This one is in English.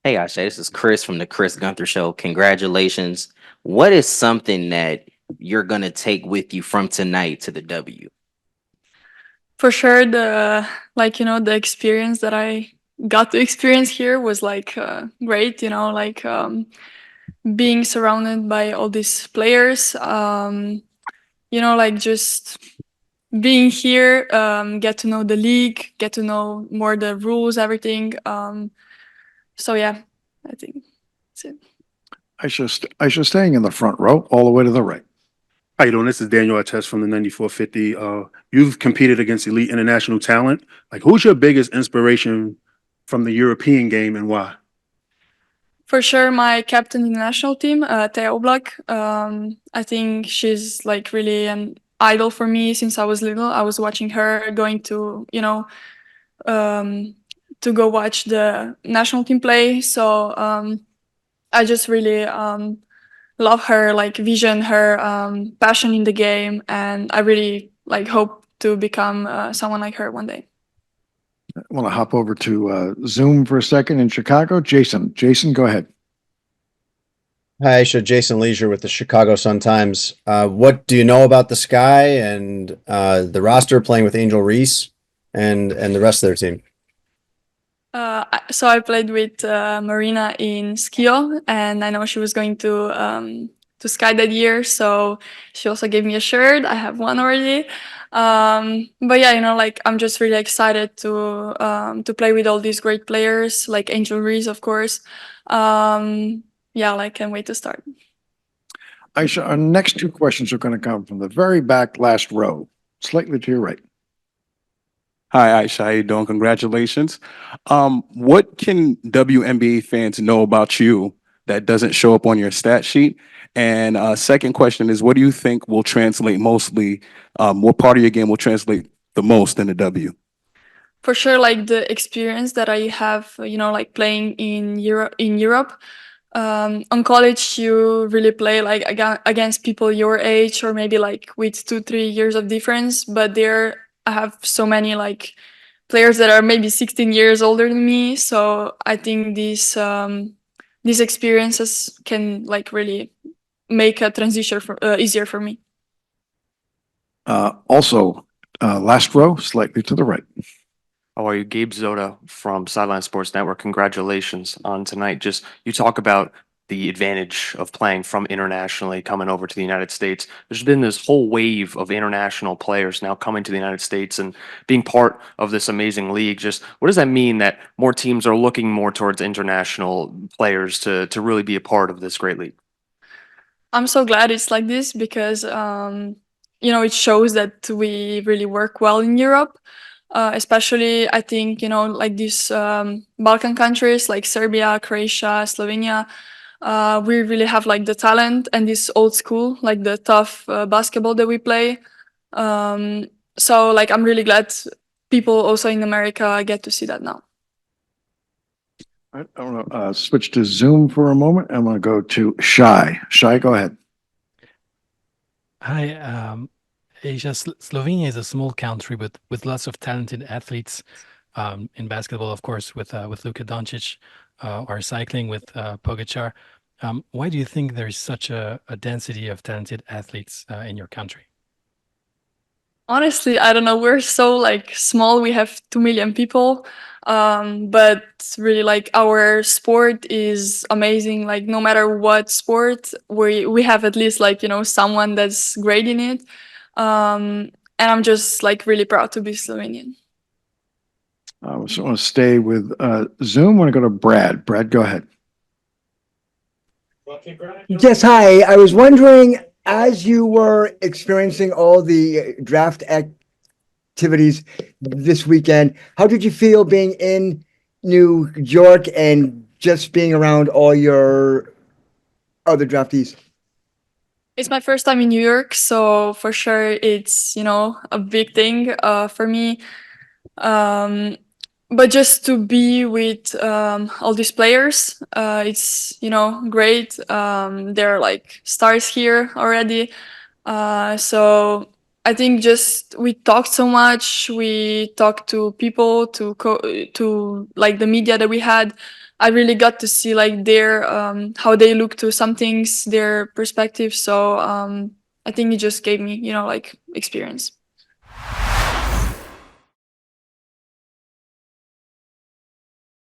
Hey, Ajša, this is Chris from the Chris Gunther Show. Congratulations. What is something that you're going to take with you from tonight to the W? For sure, the experience that I got to experience here was like great. Being surrounded by all these players. Like just being here, get to know the league, get to know more the rules, everything. So yeah, I think that's it. Ajša staying in the front row, all the way to the right. How you doing? This is Daniel Artest from the 9450. You've competed against elite international talent. Like, who's your biggest inspiration from the European game and why? For sure, my captain in the national team, Thea Oblak. I think she's like really an idol for me since I was little. I was watching her going um, to go watch the national team play. So I just really love her like vision, her passion in the game, and I really like hope to become someone like her one day. I want to hop over to Zoom for a second in Chicago. Jason, go ahead. Hi, Aisha. Jason Leisure with the Chicago Sun-Times. What do you know about the Sky and the roster playing with Angel Reese and the rest of their team? So I played with Marina in Skio, and I know she was going to Sky that year. So she also gave me a shirt. I have one already. But yeah, like I'm just really excited to play with all these great players, like Angel Reese, of course. Yeah, like can't wait to start. Ajša, our next two questions are going to come from the very back last row, slightly to your right. Hi, Aisha. How you doing? Congratulations. What can WNBA fans know about you that doesn't show up on your stat sheet? And second question is, what do you think will translate mostly? What part of your game will translate the most in the W? For sure, like the experience that I have, like playing in Europe. On college, you really play like against people your age or maybe like with 2-3 years of difference. But there, I have so many like players that are maybe 16 years older than me. So I think these experiences can like really make a transition easier for me. Also, last row, slightly to the right. How are you? Gabe Zoda from Sideline Sports Network. Congratulations on tonight. Just you talk about the advantage of playing from internationally coming over to the United States. There's been this whole wave of international players now coming to the United States and being part of this amazing league. Just what does that mean that more teams are looking more towards international players to really be a part of this great league? I'm so glad it's like this because it shows that we really work well in Europe. Especially, I think like these Balkan countries like Serbia, Croatia, Slovenia. We really have like the talent and this old school, like the tough basketball that we play. So like I'm really glad people also in America get to see that now. All right, I want to switch to Zoom for a moment. I'm going to go to Shai. Shai, go ahead. Hi, Asia. Slovenia is a small country with lots of talented athletes in basketball, of course, with Luka Doncic, or cycling with Pogačar. Why do you think there's such a density of talented athletes in your country? Honestly, I don't know. We're so like small. We have 2 million people, but really like our sport is amazing. Like no matter what sport, we have at least like someone that's great in it, and I'm just like really proud to be Slovenian. I want to stay with Zoom. I want to go to Brad. Brad, go ahead. Yes, hi. I was wondering, as you were experiencing all the draft activities this weekend, how did you feel being in New York and just being around all your other draftees? It's my first time in New York, so for sure it's a big thing for me. Um, but just to be with all these players, it's great. They're like stars here already. So I think just we talked so much. We talked to people, to like the media that we had. I really got to see like their how they look to some things, their perspective. So I think it just gave me, you know, like experience.